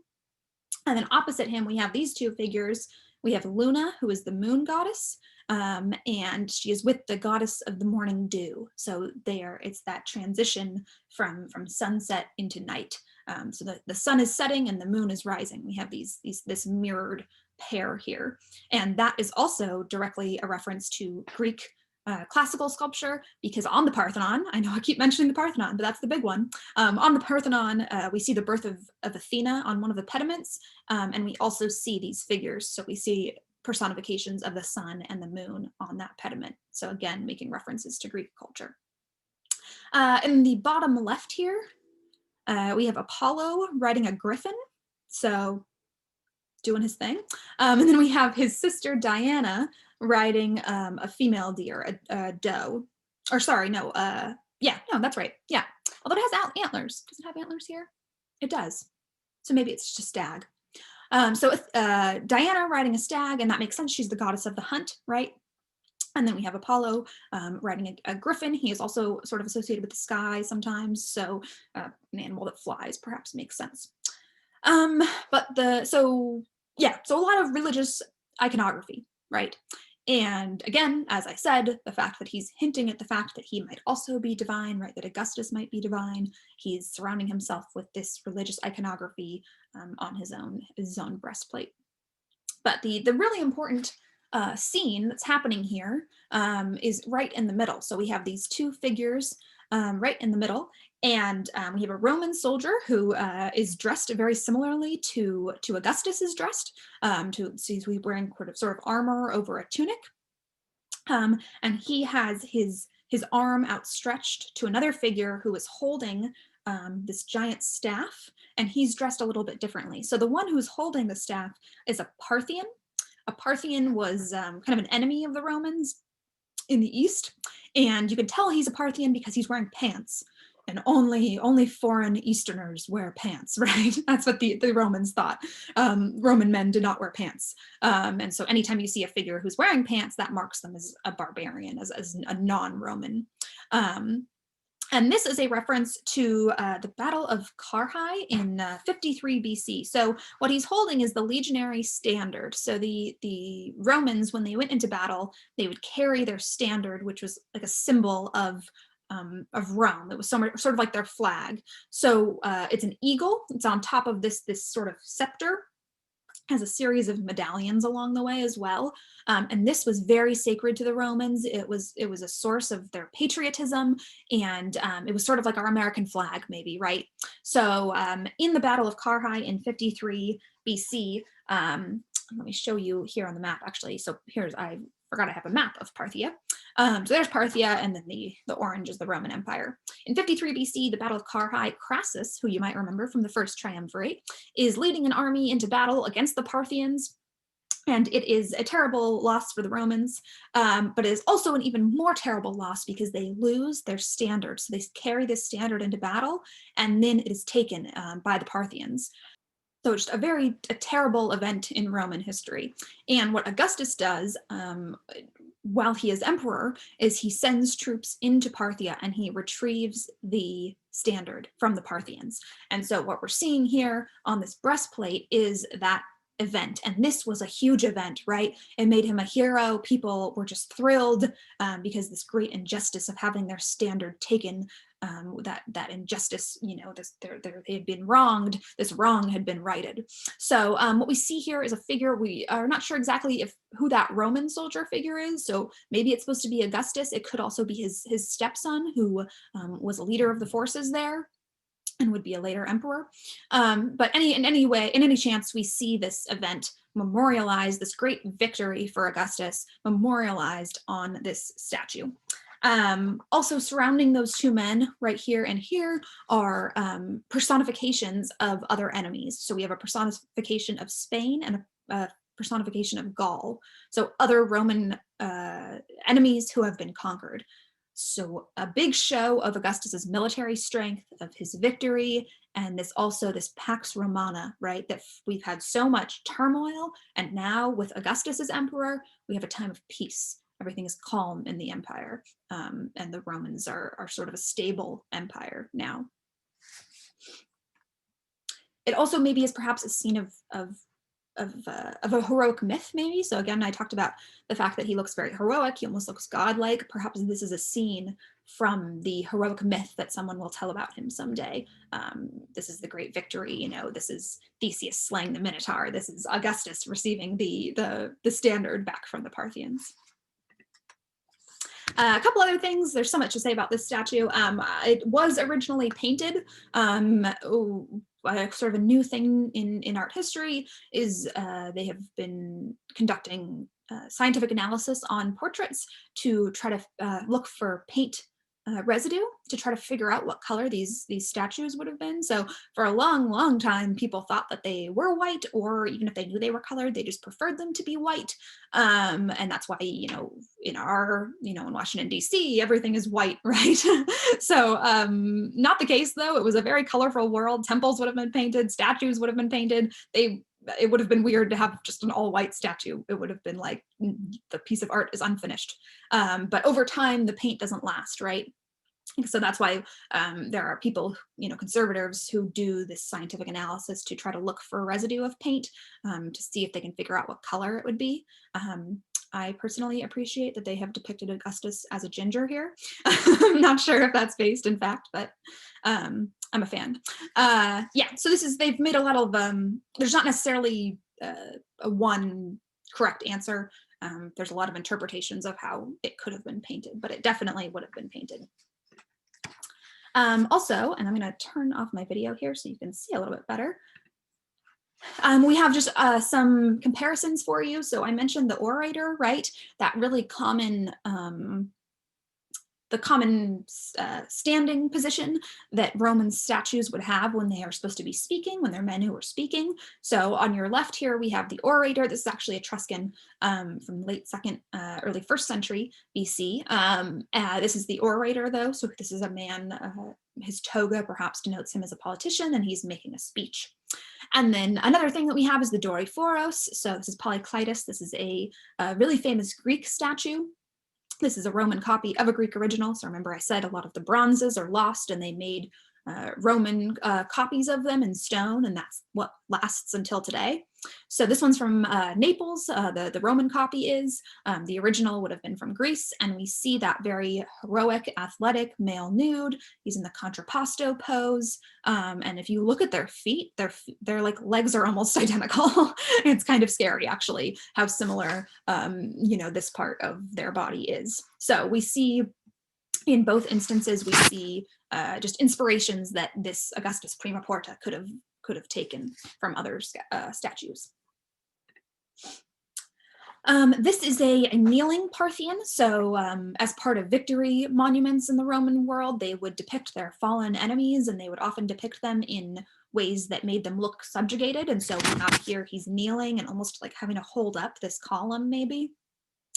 And then opposite him, we have these two figures. We have Luna, who is the moon goddess, and she is with the goddess of the morning dew. So it's that transition from sunset into night. So the sun is setting and the moon is rising. We have this mirrored pair here. And that is also directly a reference to Greek classical sculpture, because on the Parthenon, I know I keep mentioning the Parthenon, but that's the big one. On the Parthenon, we see the birth of Athena on one of the pediments, and we also see these figures. So we see personifications of the sun and the moon on that pediment. So again, making references to Greek culture. In the bottom left here, we have Apollo riding a griffin. So doing his thing. And then we have his sister Diana riding a female deer, a doe. Or sorry, no, that's right. Yeah. Although it has antlers. Does it have antlers here? It does. So maybe it's just a stag. Diana riding a stag, and that makes sense. She's the goddess of the hunt, right? And then we have Apollo riding a griffin. He is also sort of associated with the sky sometimes. So an animal that flies perhaps makes sense. So a lot of religious iconography, right? And again, as I said, the fact that he's hinting at the fact that he might also be divine, right? That Augustus might be divine. He's surrounding himself with this religious iconography on his own breastplate. But the really important scene that's happening here is right in the middle. So we have these two figures right in the middle, and we have a Roman soldier who is dressed very similarly to Augustus is dressed. He's wearing sort of armor over a tunic, and he has his arm outstretched to another figure who is holding this giant staff, and he's dressed a little bit differently. So the one who's holding the staff is a Parthian. A Parthian was kind of an enemy of the Romans in the East, and you can tell he's a Parthian because he's wearing pants, and only foreign Easterners wear pants, right? That's what the Romans thought. Roman men did not wear pants, and so anytime you see a figure who's wearing pants, that marks them as a barbarian, as a non-Roman. And this is a reference to the Battle of Carrhae in 53 BC. So what he's holding is the legionary standard. So the Romans, when they went into battle, they would carry their standard, which was like a symbol of Rome. It was sort of like their flag. So it's an eagle. It's on top of this sort of scepter. Has a series of medallions along the way as well, and this was very sacred to the Romans. It was a source of their patriotism, and it was sort of like our American flag, maybe, right? So in the Battle of Carrhae in 53 BC, let me show you here on the map, actually. So I forgot I have a map of Parthia. So there's Parthia, and then the orange is the Roman Empire. In 53 BC, the Battle of Carrhae, Crassus, who you might remember from the first triumvirate, is leading an army into battle against the Parthians. And it is a terrible loss for the Romans, but it is also an even more terrible loss because they lose their standard. So they carry this standard into battle, and then it is taken by the Parthians. So it's a terrible event in Roman history. And what Augustus does while he is emperor is he sends troops into Parthia and he retrieves the standard from the Parthians. And so what we're seeing here on this breastplate is that event, and this was a huge event, right? It made him a hero. People were just thrilled because this great injustice of having their standard taken, that injustice, you know, they had been wronged, this wrong had been righted. So what we see here is a figure. We are not sure exactly who that Roman soldier figure is, so maybe it's supposed to be Augustus. It could also be his stepson, who was a leader of the forces there and would be a later emperor. But in any chance, we see this event memorialized, this great victory for Augustus memorialized on this statue. Also surrounding those two men right here and here are personifications of other enemies. So we have a personification of Spain and a personification of Gaul. So other Roman enemies who have been conquered. So a big show of Augustus's military strength, of his victory, and this Pax Romana, right? That we've had so much turmoil, and now with Augustus as emperor, we have a time of peace. Everything is calm in the empire, and the Romans are sort of a stable empire now. It also maybe is perhaps a scene of a heroic myth, maybe. So again, I talked about the fact that he looks very heroic. He almost looks godlike. Perhaps this is a scene from the heroic myth that someone will tell about him someday. This is the great victory. You know, this is Theseus slaying the Minotaur. This is Augustus receiving the standard back from the Parthians. A couple other things. There's so much to say about this statue. It was originally painted. Sort of a new thing in art history is they have been conducting scientific analysis on portraits to try to look for paint residue to try to figure out what color these statues would have been. So for a long time, people thought that they were white, or even if they knew they were colored, they just preferred them to be white. And that's why, you know, in Washington, D.C., everything is white, right? So not the case, though. It was a very colorful world. Temples would have been painted, statues would have been painted. It would have been weird to have just an all-white statue. It would have been like the piece of art is unfinished. But over time, the paint doesn't last, right? So that's why there are people, you know, conservators who do this scientific analysis to try to look for residue of paint to see if they can figure out what color it would be. I personally appreciate that they have depicted Augustus as a ginger here. I'm not sure if that's based in fact, but I'm a fan. Yeah, so they've made a lot of, there's not necessarily a one correct answer. There's a lot of interpretations of how it could have been painted, but it definitely would have been painted. Also, and I'm going to turn off my video here so you can see a little bit better. We have just some comparisons for you. So I mentioned the orator, right? That really common, the common standing position that Roman statues would have when they are supposed to be speaking, when they're men who are speaking. So on your left here, we have the orator. This is actually Etruscan from late 2nd, early 1st century BC. This is the orator, though. So this is a man, his toga perhaps denotes him as a politician, and he's making a speech. And then another thing that we have is the Doryphoros. So this is Polykleitos. This is a really famous Greek statue. This is a Roman copy of a Greek original. So remember I said a lot of the bronzes are lost, and they made Roman copies of them in stone, and that's what lasts until today. So this one's from Naples, the Roman copy is. The original would have been from Greece, and we see that very heroic, athletic male nude. He's in the contrapposto pose, and if you look at their feet, their like legs are almost identical. It's kind of scary, actually, how similar you know, this part of their body is. So we see in both instances, we see just inspirations that this Augustus Prima Porta could have taken from other statues. This is a kneeling Parthian. So as part of victory monuments in the Roman world, they would depict their fallen enemies, and they would often depict them in ways that made them look subjugated. And so we have here, he's kneeling and almost like having to hold up this column maybe.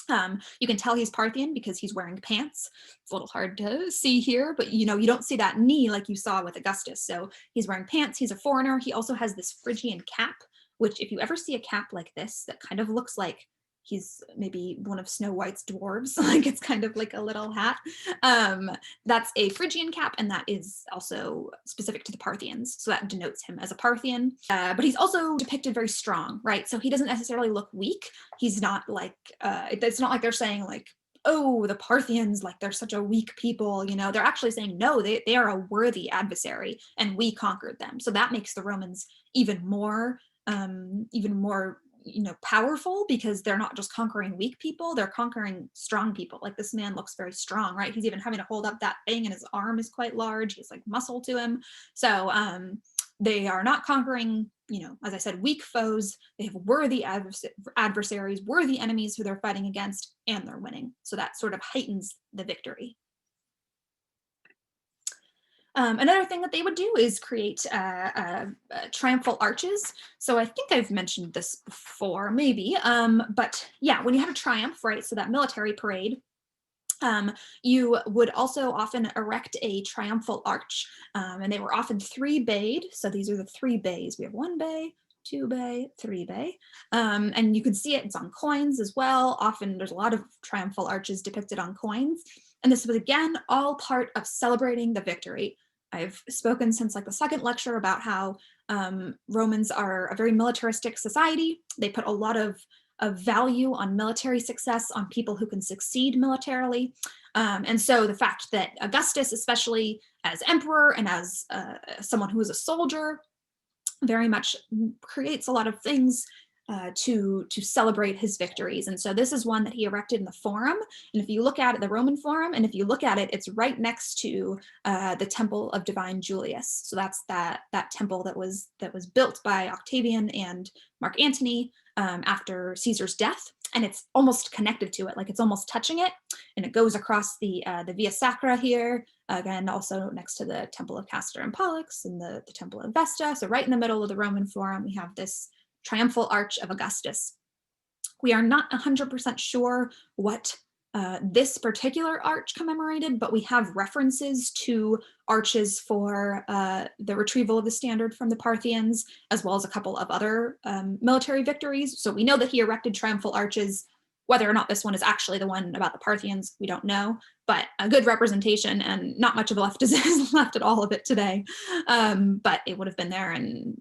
You can tell he's Parthian because he's wearing pants. It's a little hard to see here, but you don't see that knee like you saw with Augustus. So he's wearing pants, he's a foreigner. He also has this Phrygian cap, which if you ever see a cap like this, that kind of looks like he's maybe one of Snow White's dwarves, like it's kind of like a little hat. That's a Phrygian cap, and that is also specific to the Parthians. So that denotes him as a Parthian. But he's also depicted very strong, right? So he doesn't necessarily look weak. He's not like, it's not like they're saying like, oh, the Parthians, like they're such a weak people, they're actually saying, no, they are a worthy adversary and we conquered them. So that makes the Romans even more powerful, because they're not just conquering weak people, they're conquering strong people. Like this man looks very strong, right? He's even having to hold up that thing and his arm is quite large. He's like muscle to him. So they are not conquering, as I said, weak foes. They have worthy adversaries, worthy enemies who they're fighting against, and they're winning. So that sort of heightens the victory. Another thing that they would do is create triumphal arches. So I think I've mentioned this before, maybe, but yeah, when you had a triumph, right, so that military parade, you would also often erect a triumphal arch, and they were often 3-bayed. So these are the 3 bays. We have 1 bay, 2 bay, 3 bay, and you can see it's on coins as well. Often there's a lot of triumphal arches depicted on coins, and this was again all part of celebrating the victory. I've spoken since like the second lecture about how Romans are a very militaristic society. They put a lot of value on military success, on people who can succeed militarily. And so the fact that Augustus, especially as emperor and as someone who is a soldier, very much creates a lot of things to celebrate his victories. And so this is one that he erected in the Forum. And if you look at it, the Roman Forum, and if you look at it, it's right next to the Temple of Divine Julius. So that's that temple that was built by Octavian and Mark Antony after Caesar's death. And it's almost connected to it, like it's almost touching it. And it goes across the Via Sacra here, again, also next to the Temple of Castor and Pollux and the Temple of Vesta. So right in the middle of the Roman Forum, we have this Triumphal Arch of Augustus. We are not 100% sure what this particular arch commemorated, but we have references to arches for the retrieval of the standard from the Parthians, as well as a couple of other military victories. So we know that he erected triumphal arches. Whether or not this one is actually the one about the Parthians, we don't know, but a good representation, and not much of left is left at all of it today. But it would have been there. And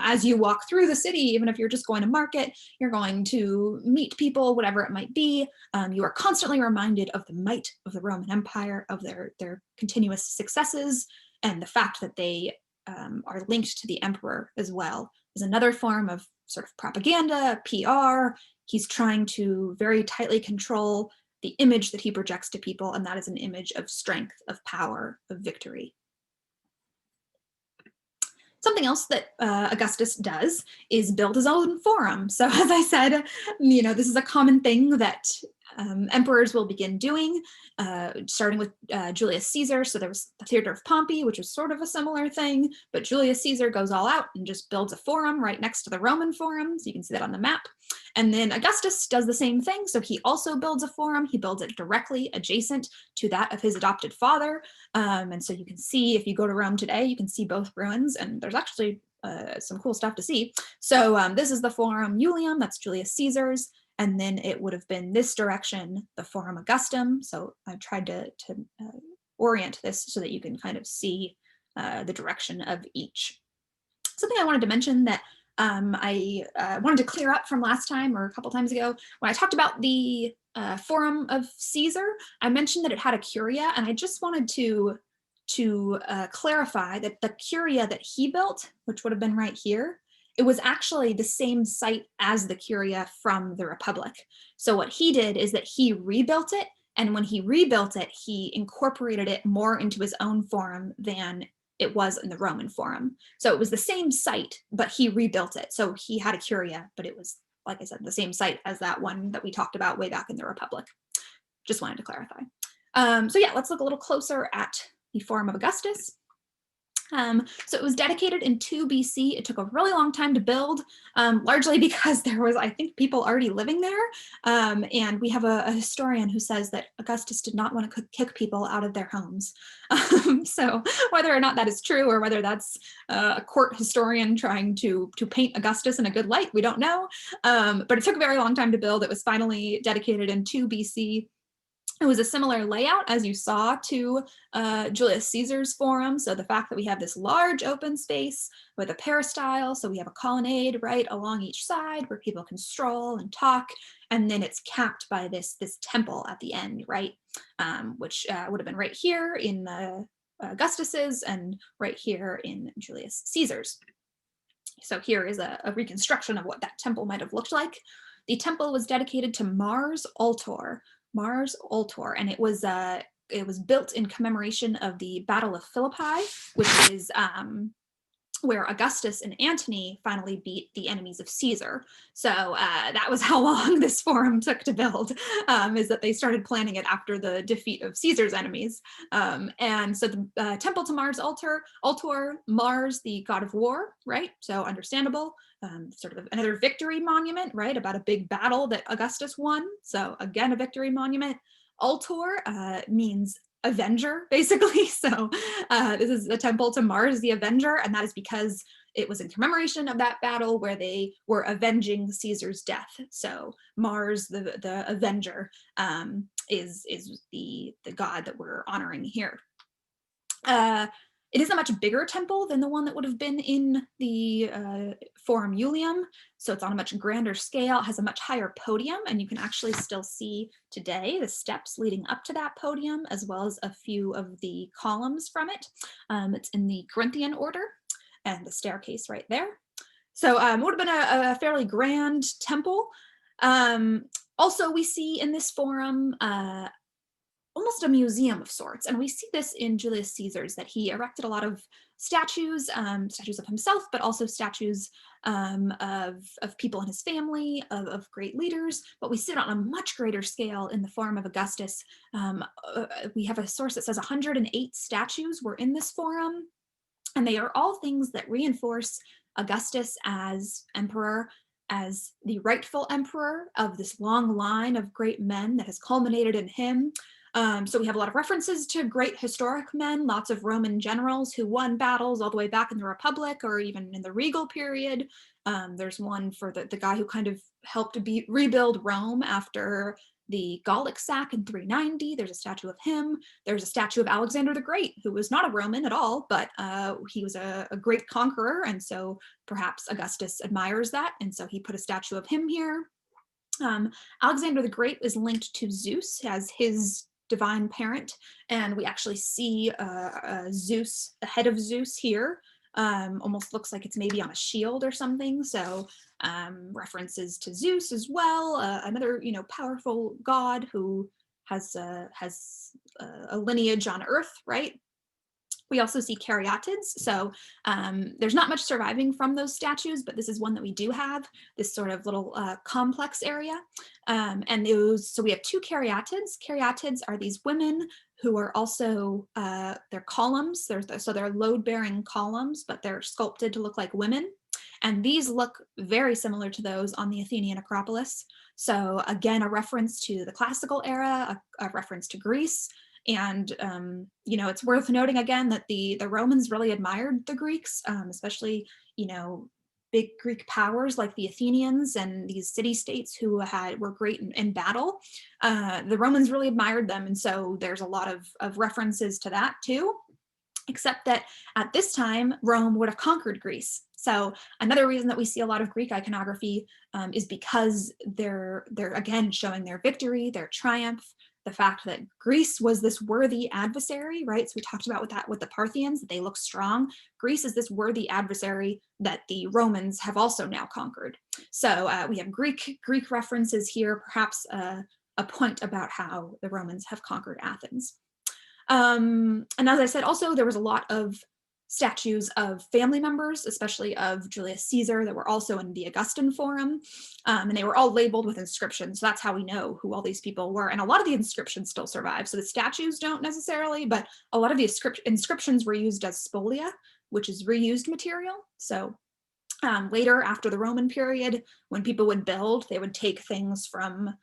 as you walk through the city, even if you're just going to market, you're going to meet people, whatever it might be, you are constantly reminded of the might of the Roman Empire, of their continuous successes, and the fact that they are linked to the emperor as well is another form of sort of propaganda, PR. He's trying to very tightly control the image that he projects to people, and that is an image of strength, of power, of victory. Something else that Augustus does is build his own forum. So as I said, this is a common thing that emperors will begin doing, starting with Julius Caesar. So there was the Theater of Pompey, which was sort of a similar thing, but Julius Caesar goes all out and just builds a forum right next to the Roman forum. So you can see that on the map. And then Augustus does the same thing. So he also builds a forum. He builds it directly adjacent to that of his adopted father. And so you can see, if you go to Rome today, you can see both ruins, and there's actually some cool stuff to see. So this is the Forum Iulium, that's Julius Caesar's. And then it would have been this direction, the Forum Augustum. So I tried to orient this so that you can kind of see the direction of each. Something I wanted to mention that I wanted to clear up from last time, or a couple times ago, when I talked about the Forum of Caesar, I mentioned that it had a curia, and I just wanted to clarify that the curia that he built, which would have been right here, it was actually the same site as the curia from the Republic. So what he did is that he rebuilt it, and when he rebuilt it, he incorporated it more into his own forum than it was in the Roman forum. So it was the same site, but he rebuilt it. So he had a curia, but it was like I said, the same site as that one that we talked about way back in the Republic. Just wanted to clarify. So yeah, let's look a little closer at the Forum of Augustus. So it was dedicated in 2 BC. It took a really long time to build, largely because there was, I think, people already living there. And we have a historian who says that Augustus did not want to kick people out of their homes. So whether or not that is true, or whether that's a court historian trying to paint Augustus in a good light, we don't know. But it took a very long time to build. It was finally dedicated in 2 BC. It was a similar layout as you saw to Julius Caesar's Forum. So the fact that we have this large open space with a peristyle, so we have a colonnade right along each side where people can stroll and talk, and then it's capped by this temple at the end, right? Which would have been right here in the Augustus's and right here in Julius Caesar's. So here is a reconstruction of what that temple might have looked like. The temple was dedicated to Mars Ultor, and it was built in commemoration of the Battle of Philippi, which is where Augustus and Antony finally beat the enemies of Caesar. So that was how long this forum took to build, is that they started planning it after the defeat of Caesar's enemies. And so the temple to Mars Ultor, Mars, the god of war, right? So understandable. Sort of another victory monument, right? About a big battle that Augustus won. So again, a victory monument. Ultor means avenger, basically. So this is the temple to Mars, the avenger, and that is because it was in commemoration of that battle where they were avenging Caesar's death. So Mars, the avenger, is the god that we're honoring here. It is a much bigger temple than the one that would have been in the Forum Iulium. So it's on a much grander scale, it has a much higher podium, and you can actually still see today the steps leading up to that podium, as well as a few of the columns from it. It's in the Corinthian order, and the staircase right there. So it would have been a fairly grand temple. Also, we see in this forum almost a museum of sorts. And we see this in Julius Caesar's, that he erected a lot of statues, statues of himself, but also statues of people in his family, of great leaders. But we see it on a much greater scale in the Forum of Augustus. We have a source that says 108 statues were in this forum, and they are all things that reinforce Augustus as emperor, as the rightful emperor of this long line of great men that has culminated in him. So we have a lot of references to great historic men, lots of Roman generals who won battles all the way back in the Republic or even in the regal period. There's one for the guy who kind of helped rebuild Rome after the Gallic sack in 390. There's a statue of him. There's a statue of Alexander the Great, who was not a Roman at all, but he was a great conqueror, and so perhaps Augustus admires that, and so he put a statue of him here. Alexander the Great is linked to Zeus as his divine parent, and we actually see Zeus, the head of Zeus here. Almost looks like it's maybe on a shield or something. So references to Zeus as well, another powerful god who has a lineage on Earth, right? We also see caryatids. So there's not much surviving from those statues, but this is one that we do have, this sort of little complex area. So we have two caryatids. Caryatids are these women who are also, they're columns. So they're load-bearing columns, but they're sculpted to look like women. And these look very similar to those on the Athenian Acropolis. So again, a reference to the classical era, a reference to Greece. And it's worth noting again that the Romans really admired the Greeks, especially big Greek powers like the Athenians and these city-states who were great in battle. The Romans really admired them, and so there's a lot of references to that too, except that at this time Rome would have conquered Greece. So another reason that we see a lot of Greek iconography is because they're again showing their victory, their triumph, the fact that Greece was this worthy adversary, right? So we talked about with the Parthians, that they look strong. Greece is this worthy adversary that the Romans have also now conquered. So we have Greek references here, perhaps a point about how the Romans have conquered Athens. And as I said, also there was a lot of statues of family members, especially of Julius Caesar, that were also in the Augustan Forum. And they were all labeled with inscriptions. So that's how we know who all these people were. And a lot of the inscriptions still survive. So the statues don't necessarily, but a lot of the inscriptions were used as spolia, which is reused material. So later, after the Roman period, when people would build, they would take things from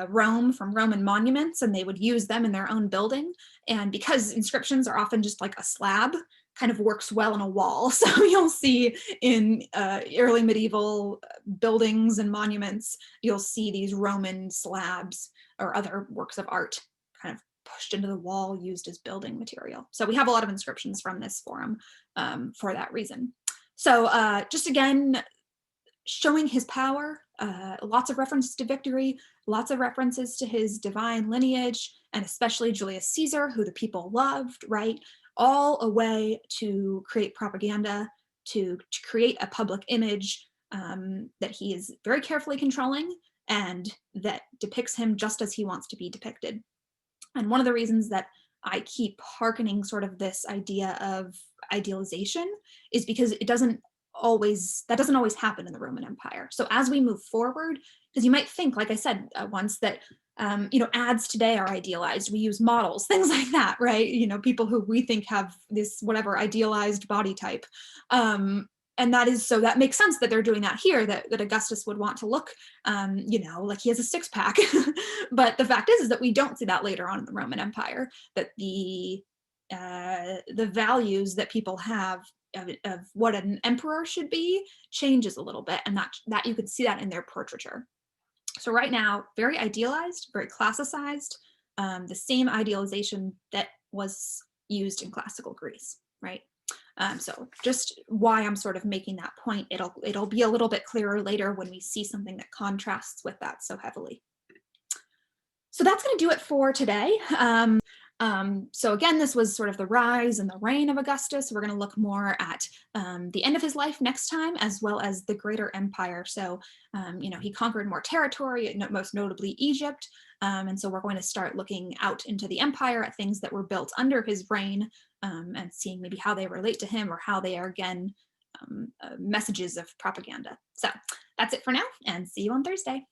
Rome, from Roman monuments, and they would use them in their own building. And because inscriptions are often just like a slab, kind of works well on a wall. So you'll see in early medieval buildings and monuments, you'll see these Roman slabs or other works of art kind of pushed into the wall, used as building material. So we have a lot of inscriptions from this forum for that reason. So just again, showing his power, lots of references to victory, lots of references to his divine lineage, and especially Julius Caesar, who the people loved, right? All a way to create propaganda, to create a public image that he is very carefully controlling and that depicts him just as he wants to be depicted. And one of the reasons that I keep hearkening sort of this idea of idealization is because that doesn't always happen in the Roman Empire. So as we move forward, because you might think, like I said once, that ads today are idealized. We use models, things like that, right? People who we think have this whatever idealized body type. And that makes sense that they're doing that here, that Augustus would want to look, like he has a six pack. But the fact is that we don't see that later on in the Roman Empire, that the values that people have of what an emperor should be changes a little bit, and that you could see that in their portraiture. So right now, very idealized, very classicized, the same idealization that was used in classical Greece, right? So just why I'm sort of making that point, it'll be a little bit clearer later when we see something that contrasts with that so heavily. So that's going to do it for today. So again, this was sort of the rise and the reign of Augustus. We're going to look more at the end of his life next time, as well as the greater empire. So, he conquered more territory, most notably Egypt. And so we're going to start looking out into the empire at things that were built under his reign and seeing maybe how they relate to him or how they are, again, messages of propaganda. So that's it for now, and see you on Thursday.